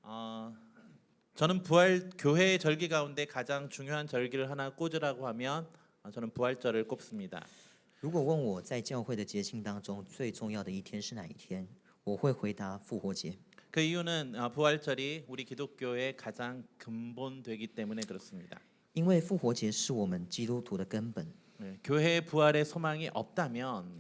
어, 저는 부활 교회의 절기 가운데 가장 중요한 절기를 하나 꽂으라고 하면 저는 부활절을 꼽습니다. 如果问我在教会的节庆当中最重要的一天是哪一天，我会回答复活节。 그 이유는 부활절이 우리 기독교의 가장 근본되기 때문에 그렇습니다. 因为复活节是我们基督徒的根本。 교회의 부활의 소망이 없다면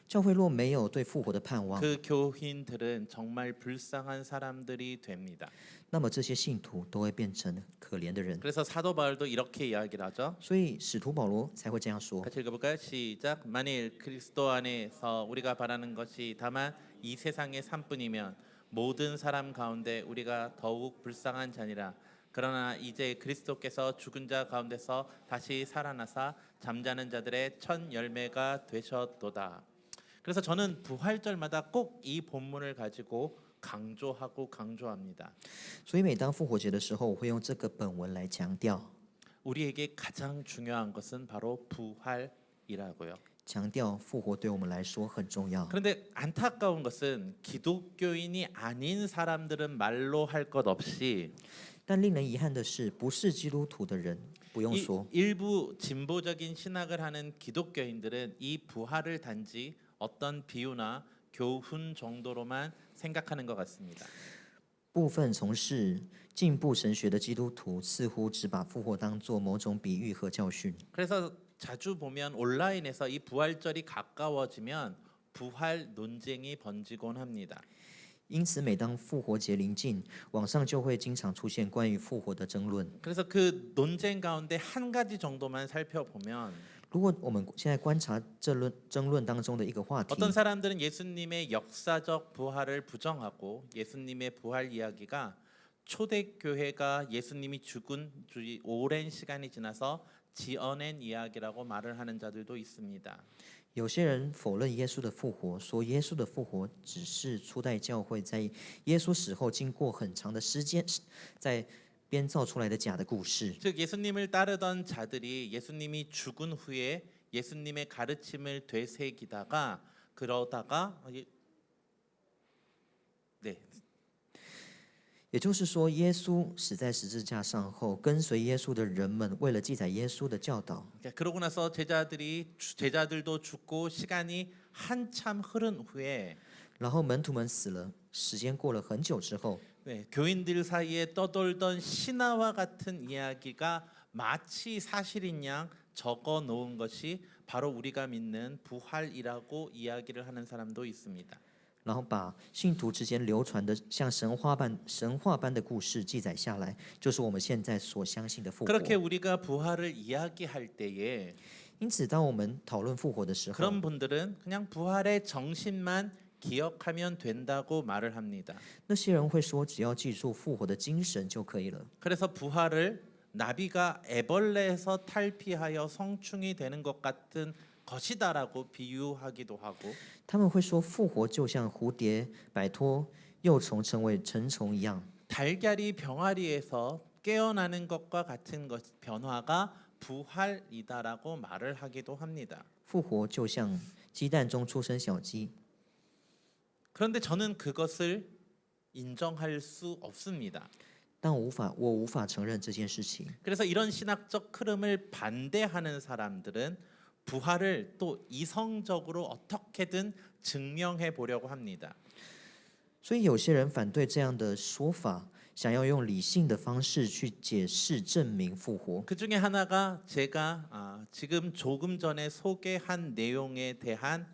教会若没有对复活的盼望， 그 교인들은 정말 불쌍한 사람들이 됩니다. 那么这些信徒都会变成可怜的人。 그래서 사도 바울도 이렇게 이야기를 하죠. 所以使徒保罗才会这样说： 같이 읽어볼까요? 시작. 만일 그리스도 안에서 우리가 바라는 것이 다만 이 세상의 삶뿐이면 모든 사람 가운데 우리가 더욱 불쌍한 자니라. 그러나 이제 그리스도께서 죽은 자 가운데서 다시 살아나사 잠자는 자들의 첫 열매가 되셨도다. 그래서 저는 부활절마다 꼭 이 본문을 가지고 강조합니다. 所以每当复活节的时候，我会用这个本文来强调， 우리에게 가장 중요한 것은 바로 부활이라고요. 强调复活对我们来说很重要。 그런데 안타까운 것은 기독교인이 아닌 사람들은 말로 할 것 없이 但令人遗憾的是，不是基督徒的人不用说， 일부 진보적인 신학을 하는 기독교인들은 이 부활을 단지 어떤 비유나 교훈 정도로만 생각하는 것 같습니다. 部分从事进步神学的基督徒似乎只把复活当作某种比喻和教训。 그래서 자주 보면 온라인에서 이 부활절이 가까워지면 부활 논쟁이 번지곤 합니다. 因此，每当复活节临近，网上就会经常出现关于复活的争论。 그래서 그 논쟁 가운데 한 가지 정도만 살펴보면 如果我们现在观察争论当中的一个话题， 어떤 사람들은 예수님의 역사적 부활을 부정하고 예수님의 부활 이야기가 초대교회가 예수님이 죽은 지 오랜 시간이 지나서 지어낸 이야기라고 말을 하는 자들도 있습니다. 有些人否认耶稣的复活，说耶稣的复活只是初代教会在耶稣死后经过很长的时间，在编造出来的假的故事。 즉 예수님을 따르던 자들이 예수님이 죽은 후에 예수님의 가르침을 되새기다가 그러다가 네. 也就是说，耶稣死在十字架上后，跟随耶稣的人们为了记载耶稣的教导， 그러고 나서 제자들도 죽고 시간이 한참 흐른 후에 然后门徒们死了，时间过了很久之后， 교인들 사이에 떠돌던 신화와 같은 이야기가 마치 사실인 양 적어 놓은 것이 바로 우리가 믿는 부활이라고 이야기를 하는 사람도 있습니다. 然后把信徒之间流传的像神话般的故事记载下来，就是我们现在所相信的复活。 그렇게 우리가 부활을 이야기할 때에 因此，当我们讨论复活的时候， 그런 분들은 그냥 부활의 정신만 기억하면 된다고 말을 합니다. 那些人会说，只要记住复活的精神就可以了。 그래서 부활을 나비가 애벌레에서 탈피하여 성충이 되는 것 같은 것이다라고 비유하기도 하고 他们会说，复活就像蝴蝶摆脱幼虫成为成虫一样， 달걀이 병아리에서 깨어나는 것과 같은 변화가 부활이다라고 말을 하기도 합니다. 复活就像鸡蛋中出生小鸡。 그런데 저는 그것을 인정할 수 없습니다. 但我无法承认这件事情。 그래서 이런 신학적 흐름을 반대하는 사람들은 부활을 또 이성적으로 어떻게든 증명해 보려고 합니다. 所以有些人反对这样的说法，想要用理性的方式去解释证明复活。 그 중에 하나가 제가 지금 조금 전에 소개한 내용에 대한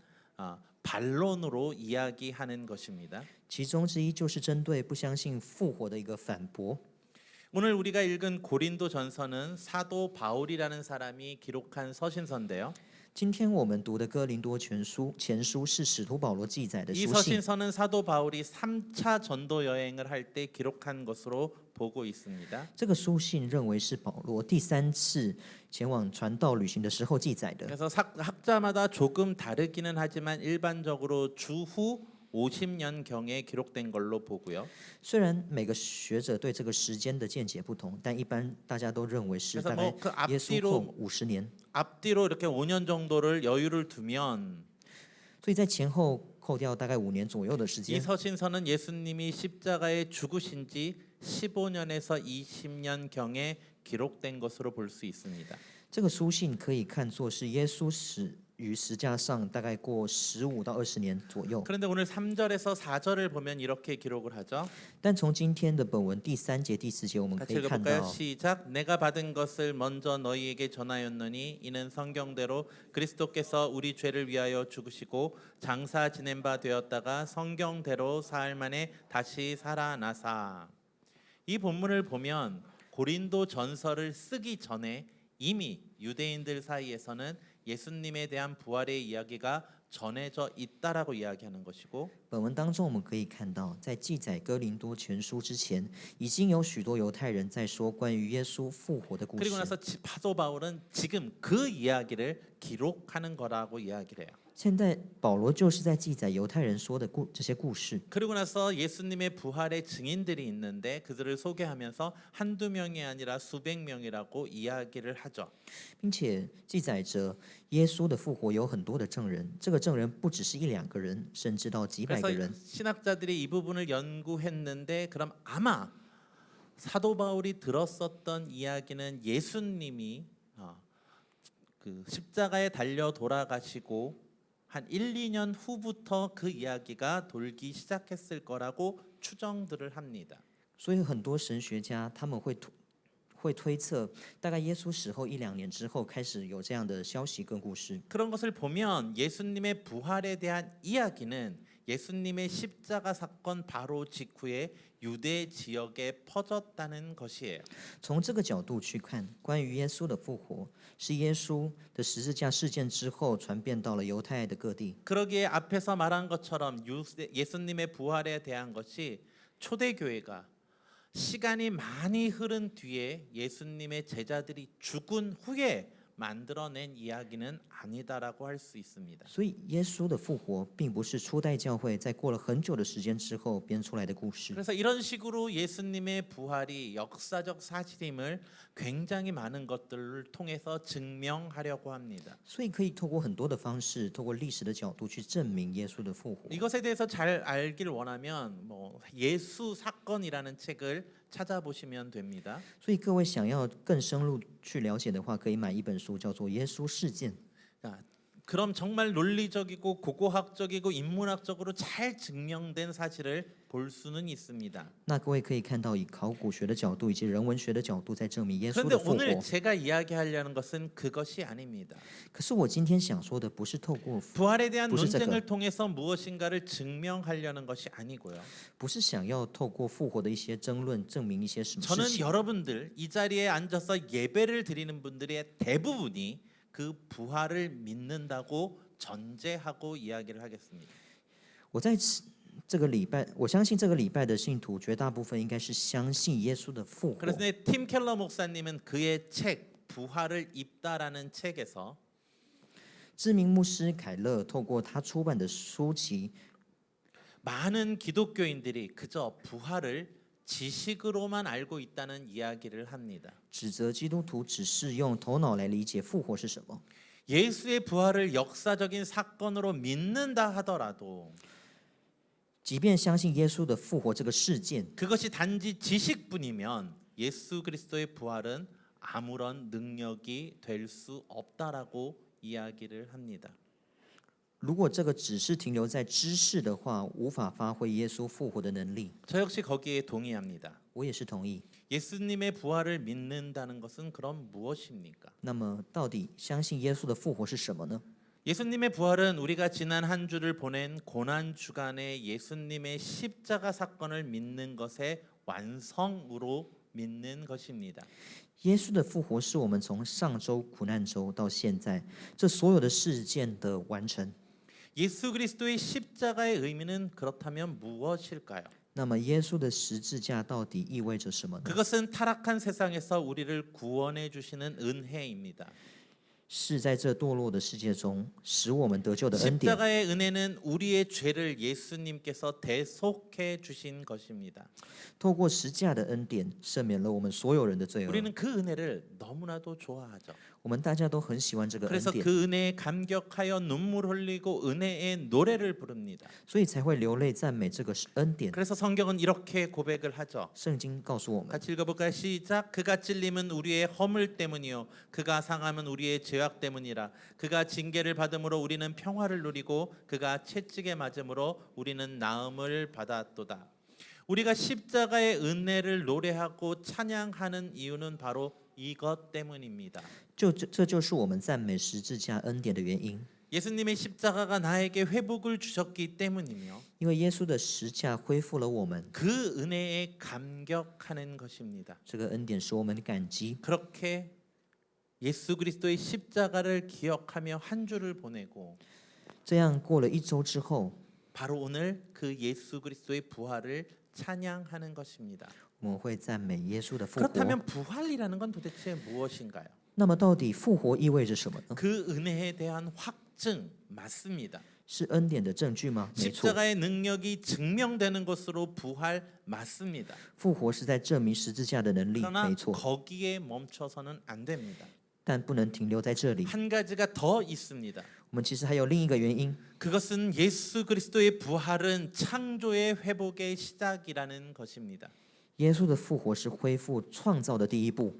반론으로 이야기하는 것입니다. 其中之一就是针对不相信复活的一个反驳。 오늘 우리가 읽은 고린도 전서는 사도 바울이라는 사람이 기록한 서신서인데요. 今天我们读的哥林多前书是使徒保罗记载的 이 书信。 서신서는 사도 바울이 3차 전도 여행을 할 때 기록한 것으로 보고 있습니다. 这个书信认为是保罗第3次前往传道旅行的时候记载的。 그래서 학자마다 조금 다르기는 하지만 일반적으로 주후 50년 경에 기록된 걸로 보고요. 虽然每个学者对这个时间的见解不同，但一般大家都认为是大概耶稣后50年。 앞뒤로 이렇게 5년 정도를 여유를 두면 所以在前后扣掉大概5年左右的时 이 间。 서신서는 예수님이 십자가에 죽으신 지 15년에서 20년 경에 기록된 것으로 볼 수 있습니다. 这个书信可以看作是耶稣死于十架上大概过15到20年左右。 그런데 오늘 3절에서 4절을 보면 이렇게 기록을 하죠. 但从今天的本文第3节、第4节，我们可 같이 以看 읽어볼까요? 到， 시작. 내가 받은 것을 먼저 너희에게 전하였노니 이는 성경대로 그리스도께서 우리 죄를 위하여 죽으시고 장사 지낸 바 되었다가 성경대로 사흘 만에 다시 살아나사. 이 본문을 보면 고린도 전서를 쓰기 전에 이미 유대인들 사이에서는 예수님에 대한 부활의 이야기가 전해져 있다라고 이야기하는 것이고 本文当中我们可以看到，在记载哥林多前书之前，已经有许多犹太人在说关于耶稣复活的故 그리고 事。 나서 사도 바울은 지금 그 이야기를 기록하는 거라고 이야기를 해요. 现在保罗就是在记载犹太人说的这些故事。 그리고 나서 예수님의 부활의 증인들이 있는데 그들을 소개하면서 한두 명이 아니라 수백 명이라고 이야기를 하죠. 并且记载着耶稣的复活有很多的证人，这个证人不只是1-2个人，甚至到几百个 그래서 人。 신학자들이 이 부분을 연구했는데 그럼 아마 사도 바울이 들었었던 이야기는 예수님이 그 십자가에 달려 돌아가시고 한 1, 2년 후부터 그 이야기가 돌기 시작했을 거라고 추정들을 합니다. 所以很多神学家他们会推测，大概耶稣死后1-2年之后，开始有这样的消息跟故事。 그런 것을 보면 예수님의 부활에 대한 이야기는 예수님의 십자가 사건 바로 직후에 유대 지역에 퍼졌다는 것이에요. 从这个角度去看，关于耶稣的复活，是耶稣的十字架事件之后传遍到了犹太的各地。 그러기에 앞에서 말한 것처럼 예수님의 부활에 대한 것이 초대교회가 시간이 많이 흐른 뒤에 예수님의 제자들이 죽은 후에 만들어낸 이야기는 아니다라고 할 수 있습니다. 所以耶稣的复活并不是初代教会在过了很久的时间之后编出来的故事。 그래서 이런 식으로 예수님의 부활이 역사적 사실임을 굉장히 많은 것들을 통해서 증명하려고 합니다. 所以可以透过很多的方式，透过历史的角度去证明耶稣的复活。 이것에 대해서 잘 알길 원하면 뭐 예수 사건이라는 책을 찾아보시면 됩니다. 所以各位想要更深入去了解的话，可以买一本书，叫做《耶稣事件》。 자, 그럼 정말 논리적이고 고고학적이고 인문학적으로 잘 증명된 사실을 볼 수는 있습니다. 那各位可以看到，以考古学的角度以及人文学的角度，在证明耶稣 그런데 的复 오늘 活。 제가 이야기하려는 것은 그것이 아닙니다. 可是我今天想说的不是透过， 부활에 대한 不是这个。 논쟁을 통해서 무엇인가를 증명하려는 것이 아니고요. 不是想要透过复活的一些争论证明一些什么事 저는 情。 여러분들 이 자리에 앉아서 예배를 드리는 분들의 대부분이 그 부활을 믿는다고 전제하고 이야기를 하겠습니다. 我在这个礼拜，我相信这个礼拜的信徒绝大部分应该是相信耶稣的复活。 그래서 팀 켈러 목사님은 그의 책 부활을 입다라는 책에서 知名牧师凯勒透过他出版的书籍， 많은 기독교인들이 그저 부활을 지식으로만 알고 있다는 이야기를 합니다. 指责基督徒只是用头脑来理解复活是什么。 예수의 부활을 역사적인 사건으로 믿는다 하더라도 即便相信耶稣的复活这个事件， 그것이 단지 지식뿐이면 예수 그리스도의 부활은 아무런 능력이 될 수 없다라고 이야기를 합니다. 如果这个只是停留在知识的话，无法发挥耶稣复活的能力。 저 역시 거기에 동의합니다. 我也是同意。 예수님의 부활을 믿는다는 것은 그럼 무엇입니까? 那么，到底相信耶稣的复活是什么呢？ 예수님의 부활은 우리가 지난 한 주를 보낸 고난 주간에 예수님의 십자가 사건을 믿는 것의 완성으로 믿는 것입니다. 耶稣的复活是我们从上周苦难周到现在这所有的事件的完成。 예수 그리스도의 십자가의 의미는 그렇다면 무엇일까요? 那么，耶稣的十字架到底意味着什么呢？ 그것은 타락한 세상에서 우리를 구원해 주시는 은혜입니다. 是在这堕落的世界中使我们得救的恩典。 십자가의 은혜는 우리의 죄를 예수님께서 대속해 주신 것입니다. 透过十架的恩典，赦免了我们所有人的罪恶。 우리는 그 은혜를 너무나도 좋아하죠. 我们大家都很喜欢这个恩 그래서 典， 그 은혜에 감격하여 눈물 흘리고 은혜의 노래를 부릅니다. 所以才会流泪赞美这个恩典。 그래서 성경은 이렇게 고백을 하죠. 圣经告诉我们， 같이 읽어볼까요? 시작. 그가 찔림은 우리의 허물 때문이요 그가 상함은 우리의 죄악 때문이라. 그가 징계를 받음으로 우리는 평화를 누리고 그가 채찍에 맞음으로 우리는 나음을 받았도다. 우리가 십자가의 은혜를 노래하고 찬양하는 이유는 바로 이것 때문입니다. 这就是我们赞美十字架恩典的原因。 예수님의 십자가가 나에게 회복을 주셨기 때문이며 因为耶稣的十架恢复了我们， 그 은혜에 감격하는 것입니다. 这个恩典使我们感激。 그렇게 예수 그리스도의 십자가를 기억하며 한 주를 보내고 这样过了一周之后， 바로 오늘 그 예수 그리스도의 부활을 찬양하는 것입니다. 我们会赞美耶稣的复活。 그렇다면 부활이라는 건 도대체 무엇인가요? 那么到底复活意味着什么呢？ 그 은혜에 대한 확증 맞습니다. 是恩典的证据吗？没错， 십자가의 능력이 증명되는 것으로 부활 맞습니다. 复活是在证明十字架的能力， 그러나 没错， 거기에 멈춰서는 안 됩니다. 但不能停留在这里。 한 가지가 더 있습니다. 我们其实还有另一个原因， 그것은 예수 그리스도의 부활은 창조의 회복의 시작이라는 것입니다. 耶稣的复活是恢复创造的第一步。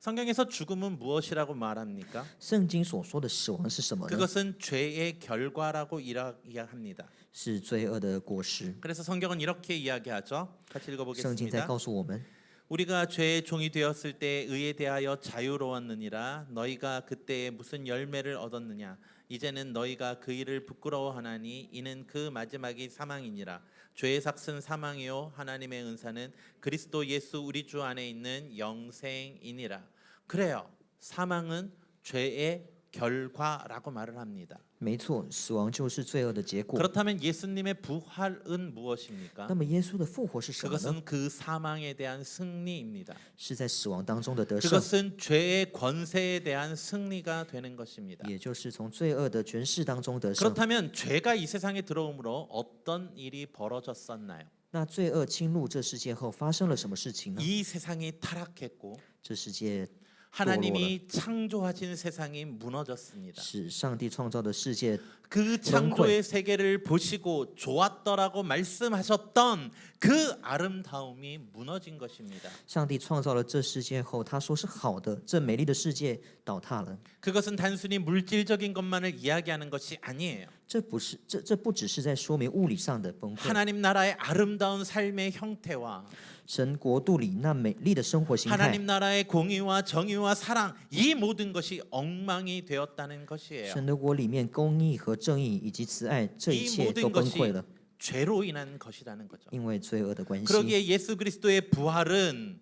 성경에서 죽음은 무엇이라고 말합니까? 圣经所说的死亡是什么呢？ 그것은 죄의 결과라고 이야기합니다. 是罪恶的果实。 그래서 성경은 이렇게 이야기하죠. 같이 圣经在 읽어보겠습니다. 告诉我们， 우리가 죄의 종이 되었을 때 의에 대하여 자유로웠느니라. 너희가 그때에 무슨 열매를 얻었느냐? 이제는 너희가 그 일을 부끄러워하나니 이는 그 마지막이 사망이니라. 죄의 삭은 사망이요 하나님의 은사는 그리스도 예수 우리 주 안에 있는 영생이니라. 그래요. 사망은 죄의 결과라고 말을 합니다. 没错，死亡就是罪恶的结果。 그렇다면 예수님의 부활은 무엇입니까? 那么耶稣的复活是什么呢？ 그것은 그 사망에 대한 승리입니다. 是在死亡当中的得胜， 그것은 죄의 권세에 대한 승리가 되는 것입니다. 也就是从罪恶的权势当中得胜。 그렇다면 죄가 이 세상에 들어옴으로 어떤 일이 벌어졌었나요? 那罪恶侵入这世界后发生了什么事情呢？ 이 세상이 타락했고 这世界 하나님이 창조하신 세상이 무너졌습니다. 使上帝创造的世界， 그 창조의 세계를 보시고 좋았더라고 말씀하셨던 그 아름다움이 무너진 것입니다. 上帝创造了这世界后，他说是好的，这美丽的世界倒塌了。 그것은 단순히 물질적인 것만을 이야기하는 것이 아니에요. 这不只是在说明物理上的崩溃， 하나님 나라의 아름다운 삶의 형태와 神国度里那美丽的生活形态， 하나님 나라의 공의와 정의와 사랑 이 모든 것이 엉망이 되었다는 것이에요. 神的国里面公义和正义以及慈爱，这一 이 切都 모든 崩 것이 溃了， 죄로 인한 것이라는 거죠. 因为罪恶的关系。 그러기에 예수 그리스도의 부활은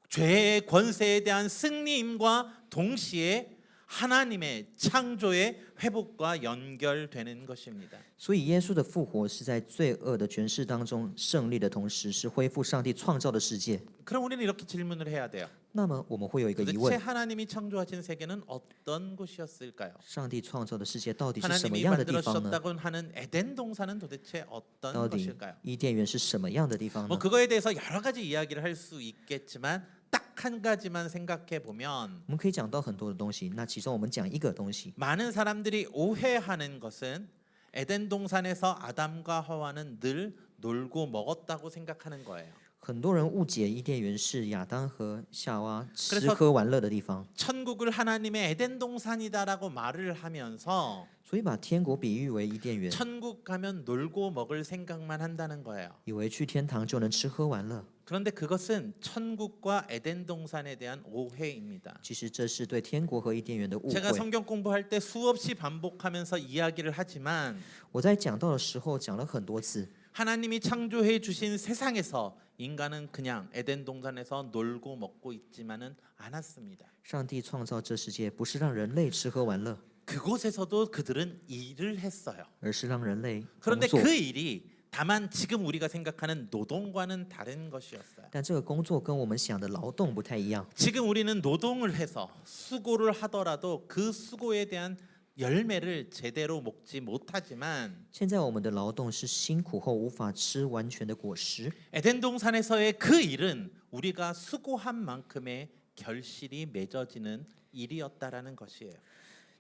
죄의 권세에 대한 승리임과 동시에 하나님의 창조의 회복과 연결되는 것입니다. 所以耶稣的复活是在罪恶的权势当中胜利的同时，是恢复上帝创造的世界。 그럼 우리는 이렇게 질문을 해야 돼요. 那么我们会有一个疑 도대체 问： 하나님이 창조하신 세계는 어떤 곳이었을까요? 上帝创造的世界到底是什么 하나님이 样的地方呢？ 만들어주셨다고 하는 에덴 동산은 도대체 到 어떤 底 것일까요? 伊甸园是什么样的地方 뭐 呢？ 그거에 대해서 여러 가지 이야기를 할 수 있겠지만 딱 한 가지만 생각해 보면 我们可以讲到很多的东西，那其中我们讲一个东西， 많은 사람들이 오해하는 것은 에덴 동산에서 아담과 하와는 늘 놀고 먹었다고 생각하는 거예요. 很多人误解伊甸园是亚当和夏娃吃 그래서 喝玩乐的地方， 천국을 하나님의 에덴 동산이다라고 말을 하면서 所以把天国比喻为伊甸园， 천국 가면 놀고 먹을 생각만 한다는 거예요. 以为去天堂就能吃喝玩乐。 그런데 그것은 천국과 에덴 동산에 대한 오해입니다. 其实这是对天国和伊甸园的误 제가 会。 성경 공부할 때 수없이 반복하면서 이야기를 하지만 我在讲到的时候讲了很多次， 하나님이 창조해 주신 세상에서 인간은 그냥 에덴 동산에서 놀고 먹고 있지만은 않았습니다. 上帝创造这世界不是让人类吃喝玩乐， 그곳에서도 그들은 일을 했어요. 而是让人类工 그런데 作。 그 일이 다만 지금 우리가 생각하는 노동과는 다른 것이었어요. 但这个工作跟我们想的劳动不太一样。 지금 우리는 노동을 해서 수고를 하더라도 그 수고에 대한 열매를 제대로 먹지 못하지만 现在我们的劳动是辛苦后无法吃完全的果实， 에덴 동산에서의 그 일은 우리가 수고한 만큼의 결실이 맺어지는 일이었다라는 것이에요.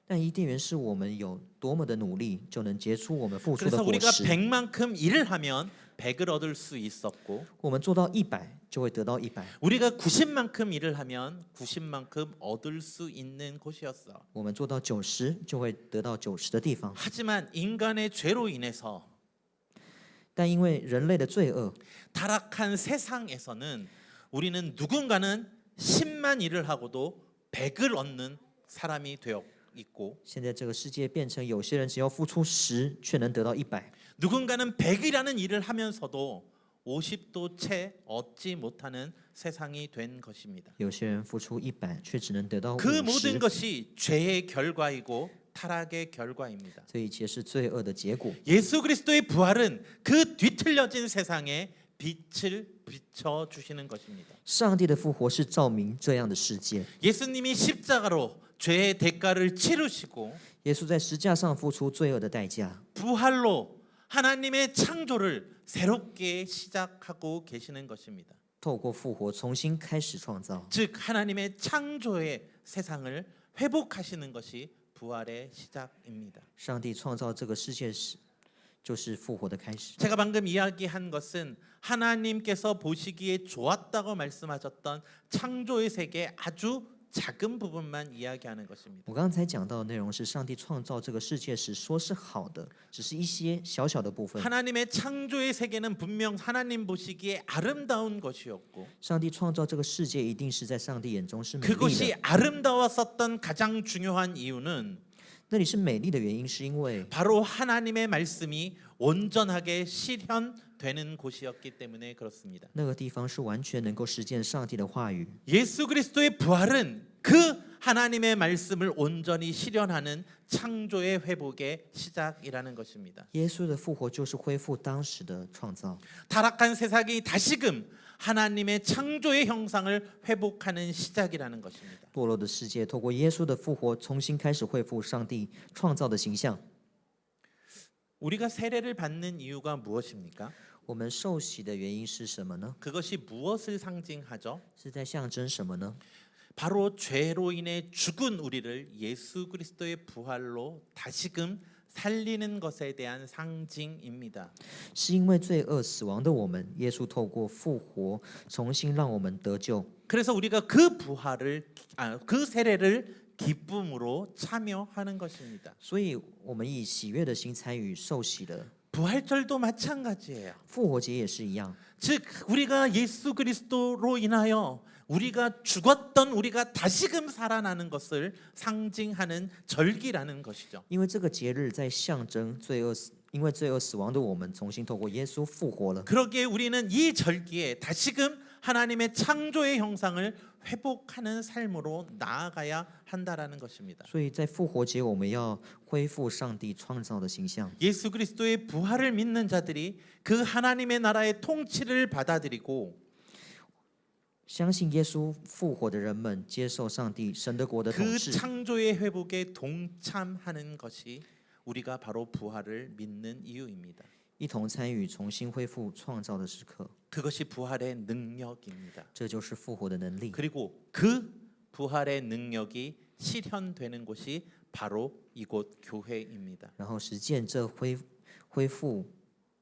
但伊甸园是我们有多么的努力，就能结出我们付出的 그래서 果 우리가 实。 100만큼 일을 하면 100을 얻을 수 있었고 我们做到100，就会得到100； 우리가 90만큼 일을 하면 90만큼 얻을 수 있는 곳이었어. 我们做到90，就会得到90的地方。 하지만 인간의 죄로 인해서 但因为人类的罪恶， 타락한 세상에서는 우리는 누군가는 10만 일을 하고도 100을 얻는 사람이 되어 있고 现在这个世界变成有些人只要付出10，却能得到100； 누군가는 100이라는 일을 하면서도 50도 채 얻지 못하는 세상이 된 것입니다. 有些人付出100，却只能得到 그 모든 50。 것이 죄의 결과이고 타락의 결과입니다. 这一切是罪恶的结果。 예수 그리스도의 부활은 그 뒤틀려진 세상에 빛을 비춰 주시는 것입니다. 上帝的复活是照明这样的世界。 예수님이 십자가로 죄의 대가를 치르시고 耶稣在十架上付出罪恶的代价， 부활로 하나님의 창조를 새롭게 시작하고 계시는 것입니다. 透过复活重新开始创造， 즉 하나님의 창조의 세상을 회복하시는 것이 부활의 시작입니다. 上帝创造这个世界时，就是复活的开始。 제가 방금 이야기한 것은 하나님께서 보시기에 좋았다고 말씀하셨던 창조의 세계 아주 작은 부분만 이야기하는 것입니다. 我刚才讲到的内容是上帝创造这个世界时说是好的，只是一些小小的部分。 하나님의 창조의 세계는 분명 하나님 보시기에 아름다운 것이었고 上帝创造这个世界一定是在上帝眼中是美丽 그것이 的。 아름다웠었던 가장 중요한 이유는 那里是美丽的原因，是因为 바로 하나님의 말씀이 온전하게 실현되는 곳이었기 때문에 그렇습니다. 那个地方是完全能够实践上帝的话语。 예수 그리스도의 부활은 그 하나님의 말씀을 온전히 실현하는 창조의 회복의 시작이라는 것입니다. 耶稣的复活就是恢复当时的创造， 타락한 세상이 다시금 하나님의 창조의 형상을 회복하는 시작이라는 것입니다. 堕落的世界透过耶稣的复活，重新开始恢复上帝创造的形象。 우리가 세례를 받는 이유가 무엇입니까? 我们受洗的原因是什么呢？ 그것이 무엇을 상징하죠? 是在象征什么呢？ 바로 죄로 인해 죽은 우리를 예수 그리스도의 부활로 다시금 살리는 것에 대한 상징입니다. 是因为罪恶死亡的我们，耶稣透过复活，重新让我们得救。 그래서 우리가 그 부활을 그 세례를 기쁨으로 참여하는 것입니다. 所以，我们以喜悦的心参与受洗的 부활절도 마찬가지예요. 复活节也是一样。 즉 우리가 예수 그리스도로 인하여 우리가 죽었던 우리가 다시금 살아나는 것을 상징하는 절기라는 것이죠. 因为这个节日在象征罪恶死，因为罪恶死亡的我们，重新透过耶稣复活了。 그러기에 우리는 이 절기에 다시금 하나님의 창조의 형상을 회복하는 삶으로 나아가야 한다라는 것입니다. 所以在复活节，我们要恢复上帝创造的形象。 예수 그리스도의 부활을 믿는 자들이 그 하나님의 나라의 통치를 받아들이고 相信耶稣复活的人们，接受上帝神的国的统 그 治， 창조의 회복에 동참하는 것이 우리가 바로 부활을 믿는 이유입니다. 一同参与重新恢复创造的时刻。 그것이 부활의 능력입니다. 这就是复活的能力。 그리고 그 부활의 능력이 실현되는 곳이 바로 이곳 교회입니다. 然后实践这恢复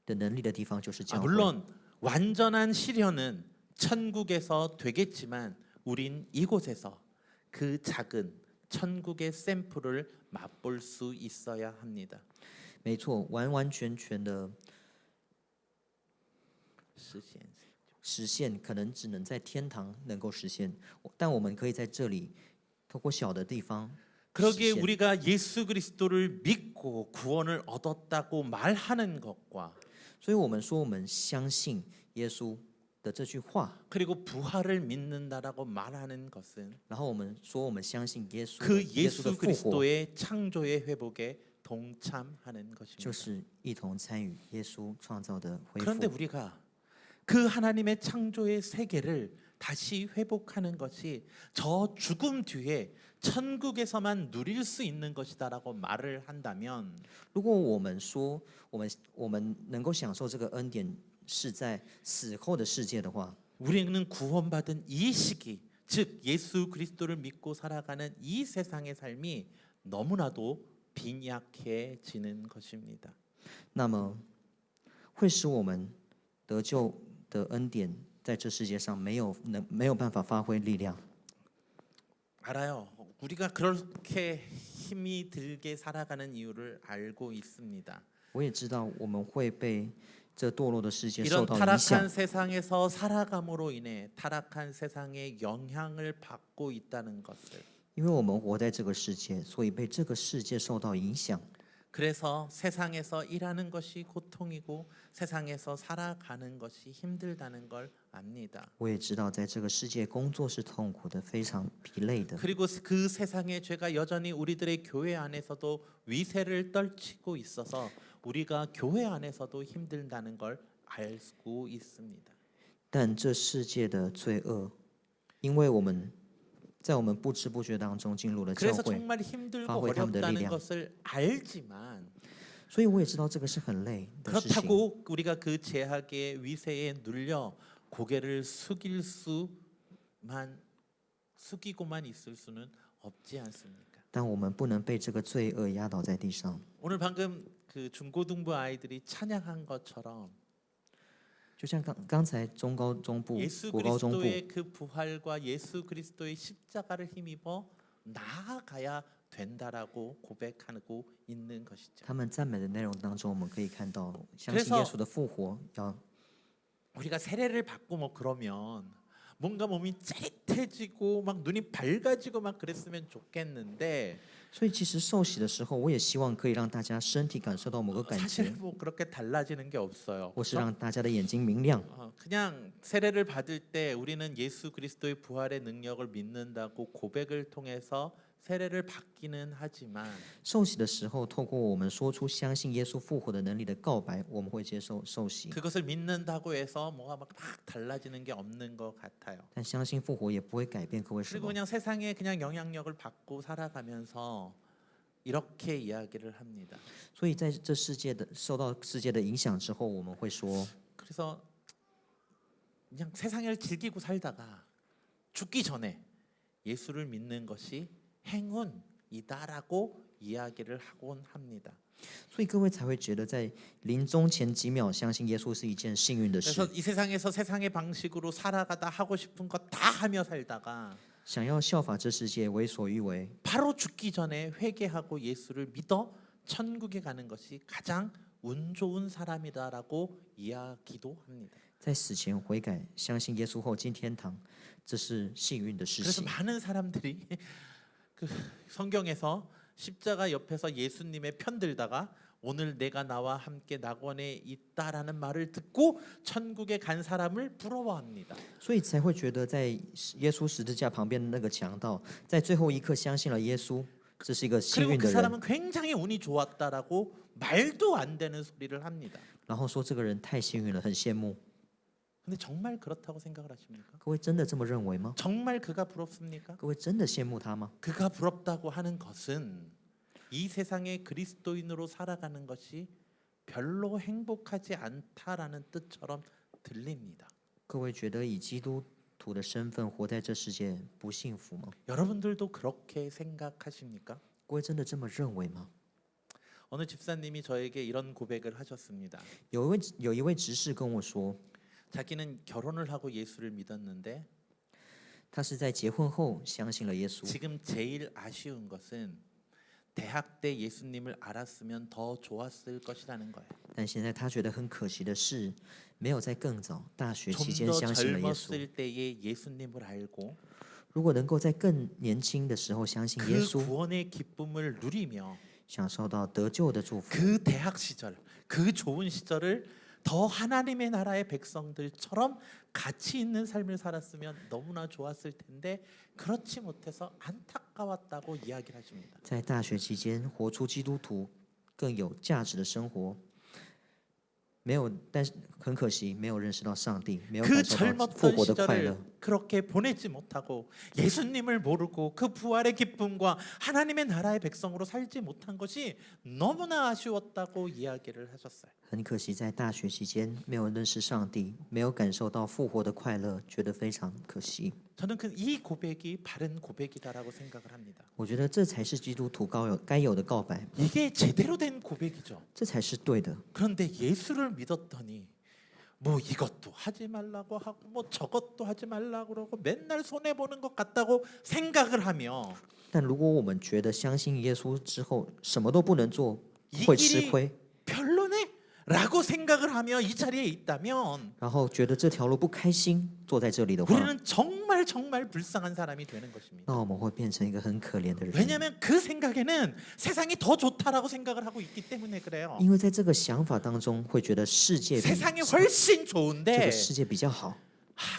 的能力的地方就是教会。 물론 완전한 실현은 천국에서 되겠지만 우린 이곳에서 그 작은 천국의 샘플을 맛볼 수 있어야 합니다. 没错，完完全全的实现，可能只能在天堂能够实现，但我们可以在这里，透过小的地方 그러기에 实现。 우리가 예수 그리스도를 믿고 구원을 얻었다고 말하는 것과 所以我们说，我们相信耶稣的这句话， 그리고 부활을 믿는다라고 말하는 것은 然后我们说我们相信耶稣 그 耶稣的 예수 复活， 그리스도의 창조의 회복에 동참하는 就 것입니다. 是一同参与耶稣创造的恢 그런데 复。 우리가 그 하나님의 창조의 세계를 다시 회복하는 것이 저 죽음 뒤에 천국에서만 누릴 수 있는 것이다라고 말을 한다면 如果我们说我们能够享受这个恩典是在死后的世界的话， 우리는 구원받은 이 시기 즉 예수 그리스도를 믿고 살아가는 이 세상의 삶이 너무나도 빈약해지는 것입니다. 那么会使我们得救的恩典在这世界上没有办法发挥力量。 알아요. 우리가 그렇게 힘이 들게 살아가는 이유를 알고 있습니다. 我也知道我们会被这堕落的世界 이런 受到影响 타락한 ， 세상에서 살아감으로 인해 타락한 세상의 영향을 받고 있다는 것을. 因为我们活在这个世界，所以被这个世界受到影响。 그래서 세상에서 일하는 것이 고통이고 세상에서 살아가는 것이 힘들다는 걸 압니다. 我也知道，在这个世界工作是痛苦的，非常疲累的。 그리고 그 세상의 죄가 여전히 우리들의 교회 안에서도 위세를 떨치고 있어서 우리가 교회 안에서도 힘들다는 걸 알고 있습니다. 但这世界的罪恶，因为我们在我们不知不觉当中进入了教 그래서 会， 정말 힘들고 发挥他们的力 어렵다는 量。 것을 알지만 所以我也知道这个是很累的事情。 그렇다고 우리가 그 제약의 위세에 눌려 고개를 숙이고만 있을 수는 없지 않습니까? 但我们不能被这个罪恶压倒在地上。 오늘 방금 그 중고등부 아이들이 찬양한 것처럼 就像刚才中高中部、 예수 国高中部， 그리스도의 그 부활과 예수 그리스도의 십자가를 힘입어 나아가야 된다라고 고백하고 있는 것이죠. 他们赞美的内容当中，我们可以看到，相 그래서 信耶稣的复活要 우리가 세례를 받고 뭐 그러면 뭔가 몸이 짜릿해지고 막 눈이 밝아지고 막 그랬으면 좋겠는데 所以其实受洗的时候，我也希望可以让大家身体感受到某个感 사실 觉， 뭐 그렇게 달라지는 게 없어요. 或是 그렇죠? 让大家的眼睛明亮。 그냥 세례를 받을 때 우리는 예수 그리스도의 부활의 능력을 믿는다고 고백을 통해서 세례를 받기는 하지만 受洗的时候，透过我们说出相信耶稣复活的能力的告白，我们会接受受洗。 그것을 믿는다고 해서 뭐가 막 달라지는 게 없는 것 같아요. 但相信复活也不会改变各位什 그리고 么。 그냥 세상에 그냥 영향력을 받고 살아가면서 이렇게 이야기를 합니다. 所以在这世界的受到世界的影响之后，我们会说， 그래서 그냥 세상을 즐기고 살다가 죽기 전에 예수를 믿는 것이 행운이다라고 이야기를 하곤 합니다. 所以各位才会觉得在临终前几秒相信耶稣是一件幸运的 그래서 事。 이 세상에서 세상의 방식으로 살아가다 하고 싶은 것 다 하며 살다가 想要效法这世界，为所欲为， 바로 죽기 전에 회개하고 예수를 믿어 천국에 가는 것이 가장 운 좋은 사람이다라고 이야기도 합니다. 在死前悔改，相信耶稣后进天堂，这是幸运的事 그래서 情。 많은 사람들이 그 성경에서 십자가 옆에서 예수님의 편들다가 오늘 내가 나와 함께 낙원에 있다라는 말을 듣고 천국에 간 사람을 부러워합니다. 所以才会觉得在耶稣十字架旁边的那个强盗，在最后一刻相信了耶稣，这是一个幸 그리고 运 그 的人。 사람은 굉장히 운이 좋았다라고 말도 안 되는 소리를 합니다. 然后说这个人太幸运了，很羡慕。 근데 정말 그렇다고 생각을 하십니까? 各位真的这么认为吗？ 정말 그가 부럽습니까? 各位真的羡慕他吗？ 그가 부럽다고 하는 것은 이 세상의 그리스도인으로 살아가는 것이 별로 행복하지 않다라는 뜻처럼 들립니다. 各位觉得以基督徒的身份活在这世界不幸福吗？ 여러분들도 그렇게 생각하십니까? 各位真的这么认为吗？ 어느 집사님이 저에게 이런 고백을 하셨습니다. 有一位执事跟我说， 자기는 결혼을 하고 예수를 믿었는데 他是在结婚后相信了耶稣， 지금 제일 아쉬운 것은 대학 때 예수님을 알았으면 더 좋았을 것이라는 거예요. 但现在他觉得很可惜的是，没有在更早大学期 좀 间 더 相信了耶稣。 젊었을 때에 예수님을 알고 如果能够在更年轻的时候相信耶 그 稣， 구원의 기쁨을 누리며 享受到得救的祝福， 그 대학 시절, 그 좋은 시절을 더 하나님의 나라의 백성들처럼 가치 있는 삶을 살았으면 너무나 좋았을 텐데 그렇지 못해서 안타까웠다고 이야기를 하십니다. 在大学期间活出基督徒更有价值的生活。没有，但是很可惜，没有认识到上帝，没有 그 感受到复 젊었던 活的快乐 시절을 그렇게 보내지 못하고 예수님을 모르고 그 부활의 기쁨과 하나님의 나라의 백성으로 살지 못한 것이 너무나 아쉬웠다고 이야기를 하셨어요. 很可惜，在大学期间没有认识上帝，没有感受到复活的快乐，觉得非常可惜。 저는 이 고백이 바른 고백이다라고 생각을 합니다. 我觉得这才是基督徒该有的告白， 이게 제대로 된 고백이죠. 这才是对的。 그런데 예수를 믿었더니 뭐 이것도 하지 말라고 하고 뭐 저것도 하지 말라고 그러고 맨날 손해 보는 것 같다고 생각을 하며 但如果我们觉得相信耶稣之后什么都不能做， 이 会吃 길이 亏， 별로네라고 생각을 하며 이 자리에 있다면 然后觉得这条路不开心，坐在这里的话， 우리는 정말 불쌍한 사람이 되는 것입니다. 那我们会变成一个很可怜的人。 왜냐하면 그 생각에는 세상이 더 좋다라고 생각을 하고 있기 때문에 그래요. 因为在这个想法当中，会觉得世界比 세상이 훨씬 这 좋은데 个世界比较好，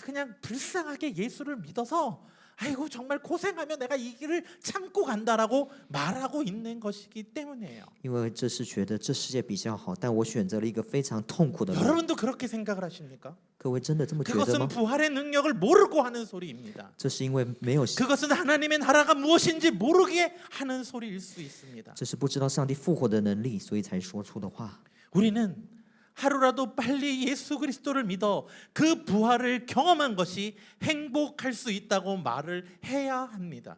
그냥 불쌍하게 예수를 믿어서 아이고 정말 고생하며 내가 이 길을 참고 간다라고 말하고 있는 것이기 때문에요. 因为这是觉得这世界比较好，但我选择了一个非常痛苦的路。 여러분도 그렇게 생각을 하십니까? 各位真的这么觉得 그것은 吗？ 부활의 능력을 모르고 하는 소리입니다. 这是因为没有， 그것은 하나님의 나라가 무엇인지 모르게 하는 소리일 수 있습니다. 这是不知道上帝复活的能力，所以才说出的话。 우리는 하루라도 빨리 예수 그리스도를 믿어 그 부활을 경험한 것이 행복할 수 있다고 말을 해야 합니다.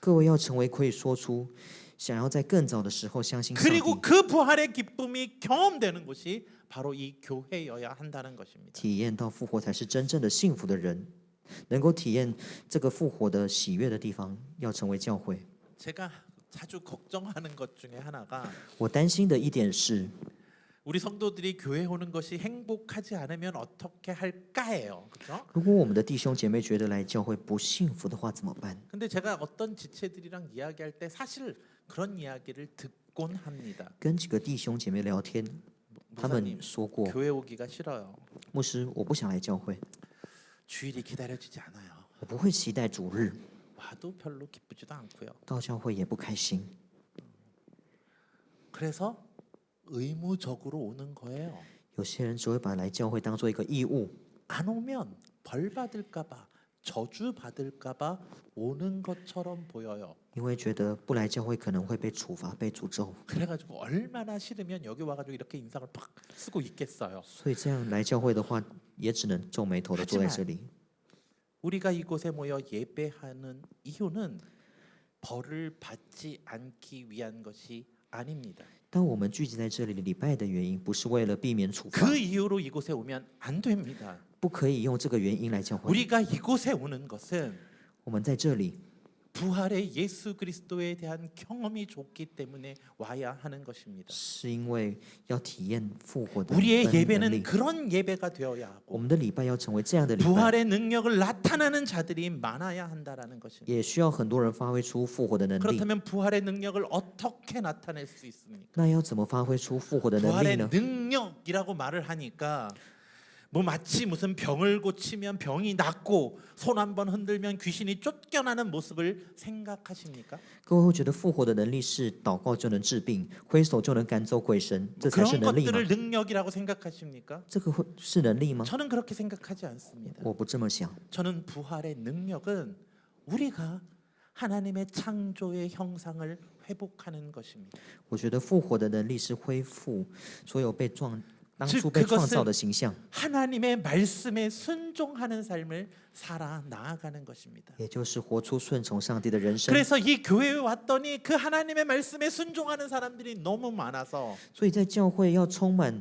各位要成为可以说出想要在更早的时候相信上帝， 그리고 그 부활의 기쁨이 경험되는 곳이 바로 이 교회여야 한다는 것입니다. 体验到复活才是真正的幸福的人，能够体验这个复活的喜悦的地方，要成为教会。 제가 자주 걱정하는 것 중에 하나가 我担心的一点是， 우리 성도들이 교회 오는 것이 행복하지 않으면 어떻게 할까예요. 그렇죠? 如果我们的弟兄姐妹觉得来教会不幸福的话，怎么办？ 근데 제가 어떤 지체들이랑 이야기할 때 사실 그런 이야기를 듣곤 합니다. 跟几个弟兄姐妹聊天，他们 목사님, 说过， 교회 오기가 싫어요. 牧师，我不想来教会， 주일이 기다려지지 않아요. 我不会期待主日， 와도 별로 기쁘지도 않고요. 到教会也不开心， 그래서 의무적으로 오는 거예요. 有些人只会把来教会当做一个义务， 안 오면 벌 받을까봐 저주 받을까봐 오는 것처럼 보여요. 因为觉得不来教会可能会被处罚、被诅咒， 그래가지고 얼마나 싫으면 여기 와가지고 이렇게 인상을 팍 쓰고 있겠어요. 所以这样来教会的话，也只能皱眉头的坐在这里。 우리가 이곳에 모여 예배하는 이유는 벌을 받지 않기 위한 것이 아닙니다. 当我们聚集在这里礼拜的原因，不是为了避免处罚， 그 이유로 이곳에 오면 안 됩니다. 不可以用这个原因来教会。 우리가 이곳에 오는 것은 我们在这里 부활의 예수 그리스도에 대한 경험이 좋기 때문에 와야 하는 것입니다. 是因为要体验复活的 우리의 能 예배는 力， 그런 예배가 되어야 我 하고 们的礼拜要成为这样的礼拜， 부활의 능력을 나타나는 자들이 많아야 한다라는 것입니다. 也需要很多人发挥出复活的能力。 그렇다면 부활의 능력을 어떻게 나타낼 수 있습니까? 那要怎么发挥出复活的能力 부활의 呢？ 능력이라고 말을 하니까 뭐 마치 무슨 병을 고치면 병이 낫고 손 한번 흔들면 귀신이 쫓겨나는 모습을 생각하십니까? 各位会觉得复活的能力是祷告就能治病，挥手就能赶走鬼神，这才是 그런 能力吗？ 것들을 능력이라고 생각하십니까? 这个会是能力吗？ 저는 그렇게 생각하지 않습니다. 我不这么想。 저는 부활의 능력은 우리가 하나님의 창조의 형상을 회복하는 것입니다. 我觉得复活的能力是恢复所有当初 즉 被创 그것은 造的形象， 하나님의 말씀에 순종하는 삶을 살아 나아가는 것입니다. 也就是活出顺从上帝的人生。 그래서 이 교회에 왔더니 그 하나님의 말씀에 순종하는 사람들이 너무 많아서 所以在教会要充满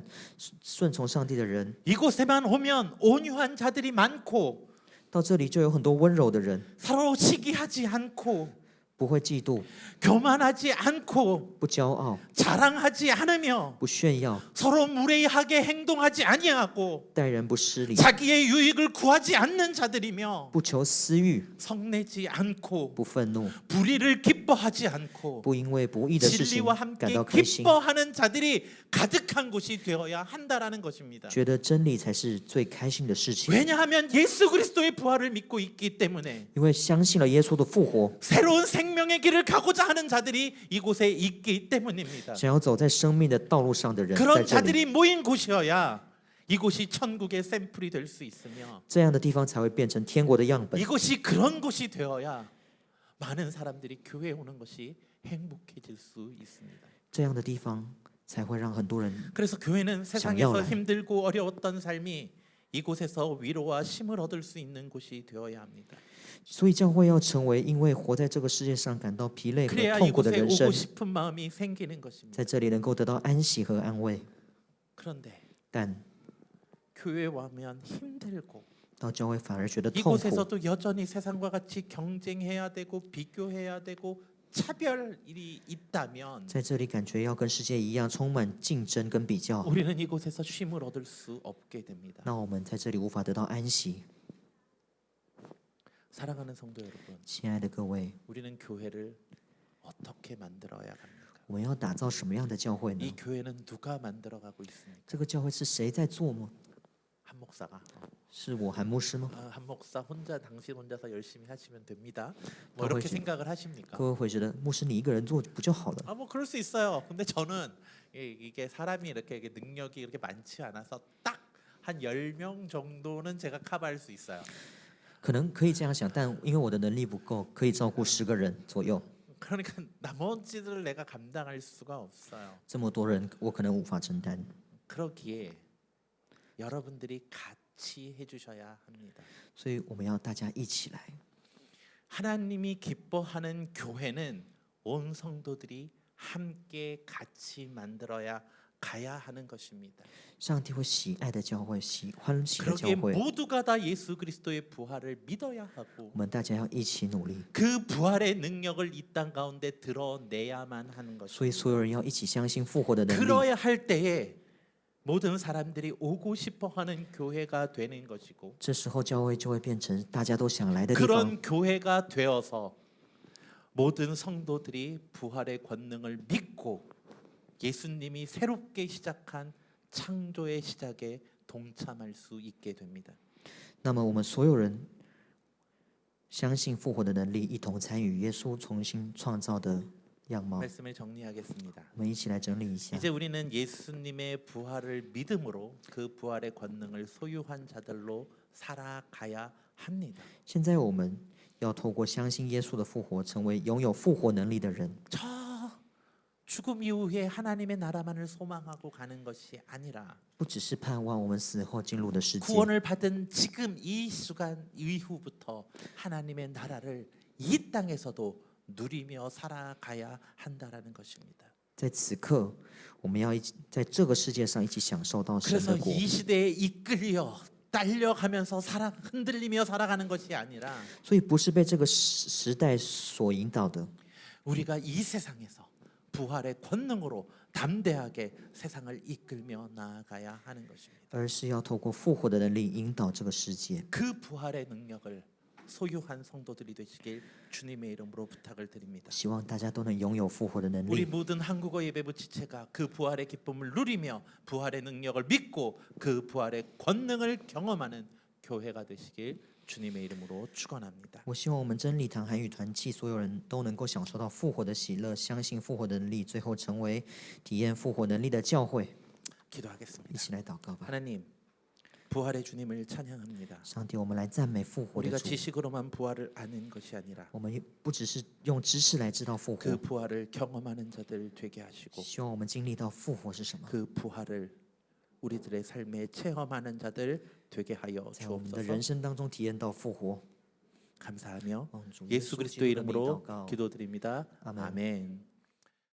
顺从上帝的人， 이곳에만 오면 온유한 자들이 많고 到这里就有很多温柔的人， 서로 시기하지 않고 不会嫉妒， 교만하지 않고 不骄傲， 자랑하지 않으며 不炫耀， 서로 무례하게 행동하지 아니하고 待人不失礼， 자기의 유익을 구하지 않는 자들이며 不求私欲， 성내지 않고 不愤怒， 불의를 기뻐하지 않고 不因为不义的事情 진리와 感 함께 到开心， 기뻐하는 자들이 가득한 곳이 되어야 한다라는 것입니다. 觉得真理才是最开心的事情。 왜냐하면 예수 그리스도의 부활을 믿고 있기 때문에 因为相信了耶稣的复活， 새로운 생명의 길을 가고자 하는 자들이 이곳에 있기 때문입니다. 想要走在生命的道路上的人，在 그런 这里， 자들이 모인 곳이어야 이곳이 천국의 샘플이 될 수 있으며 这样的地方才会变成天国的样本。 이곳이 그런 곳이 되어야 많은 사람들이 교회에 오는 것이 행복해질 수 있습니다. 这样的地方才会让很多人 그래서 교회는 장려를 세상에서 해. 힘들고 어려웠던 삶이 이곳에서 위로와 힘을 얻을 수 있는 곳이 되어야 합니다. 所以教会要成为因为活在这个世界上感到疲累和 그래야 痛苦的 이곳에 人生 오고 ， 싶은 마음이 생기는 것입니다. 在这里能够得到安息和安慰。 그런데 但 교회에 와면 힘들고 到教会反而觉得痛苦， 이곳에서도 여전히 세상과 같이 경쟁해야 되고 비교해야 되고 차별이 있다면 在这里感觉要跟世界一样充满竞争跟比较， 우리는 이곳에서 쉼을 얻을 수 없게 됩니다. 那我们在这里无法得到安息。 사랑하는 성도 여러분, 亲爱的各位， 우리는 교회를 어떻게 만들어야 합니까? 我们要打造什么样的教会呢 이 ？ 교회는 누가 만들어가고 있습니까? 这个教会是谁在做吗？ 한 목사가 是我韩牧师吗？ 한 목사 혼자 당신 혼자서 열심히 하시면 됩니다. 더 뭐 이렇게 훨씬- 생각을 하십니까? 各位会觉得牧师你一个人做不就好了？ 뭐 그럴 수 있어요. 근데 저는 이게 사람이 이렇게 능력이 이렇게 많지 않아서 딱 한 10명 정도는 제가 커버할 수 있어요. 可能可以这样想，但因为我的能力不够，可以照顾10个人左右， 그러니까 나머지를 내가 감당할 수가 없어요. 这么多人我可能无法承担。 그러기에 여러분들이 같이 해주셔야 합니다. 所以我们要大家一起来。 하나님이 기뻐하는 교회는 온 성도들이 함께 같이 만들어야 가야 하는 것입니다. 上帝会喜爱的教会，欢喜的教 그러기에 会， 모두가 다 예수 그리스도의 부활을 믿어야 하고 我们大家要一起努力。 그 부활의 능력을 이 땅 가운데 드러내야만 하는 것입니다. 所以所有人要一起相信复活的能力。 그러야 할 때에 모든 사람들이 오고 싶어하는 교회가 되는 것이고 这时候教会就会变成大家都想来的地方， 그런 교회가 되어서 모든 성도들이 부활의 권능을 믿고 예수님이 새롭게 시작한 창조의 시작에 동참할 수 있게 됩니다. 那么我们所有人相信复活的能力，一同参与耶稣重新创造的样貌。 말씀을 정리하겠습니다. 我们一起来整理一下。 이제 우리는 예수님의 부활을 믿음으로 그 부활의 권능을 소유한 자들로 살아가야 합니다. 现在我们要透过相信耶稣的复活，成为拥有复活能力的人。 저 죽음 이후에 하나님의 나라만을 소망하고 가는 것이 아니라 不只是盼望我们死后进入的世界， 구원을 받은 지금 이 시간 이후부터 하나님의 나라를 이 땅에서도 누리며 살아가야 한다라는 것입니다. 在此刻，我们要一起在这个世界上一起享受到神 그래서 的国。 이 시대에 이끌려 딸려가면서 흔들리며 살아가는 것이 아니라 所以不是被这个时代所引导的， 우리가 이 세상에서 부활의 권능으로 담대하게 세상을 이끌며 나아가야 하는 것입니다. 而是要透过复活的能力引导这个世界。 그 부활의 능력을 소유한 성도들이 되시길 주님의 이름으로 부탁을 드립니다. 希望大家都能拥有复活的能 우리 力。 모든 한국어 예배부 지체가 그 부활의 기쁨을 누리며 부활의 능력을 믿고 그 부활의 권능을 경험하는 교회가 되시길 주님의 이름으로 축원합니다. 我希望我们真理堂韩语团契所有人都能够享受到复活的喜乐，相信复活的能力，最后成为体验复活能力的教会。 기도하겠습니다. 一起来祷告吧， 하나님, 부활의 주님을 찬양합니다. 上帝，我们来赞美复活的 우리가 主。 지식으로만 부활을 아는 것이 아니라 我们不只是用知识来知道复 그 活， 부활을 경험하는 자들 되게 하시고 希望我们经历到复活是什么， 그 부활을 우리들의 삶에 체험하는 자들 되게 하여 在我们的 주옵소서. 人生当中体验到复活。 감사하며 奉主 예수 基督 그리스도의 的名祷 이름으로 告， 기도드립니다. 아멘. 아멘.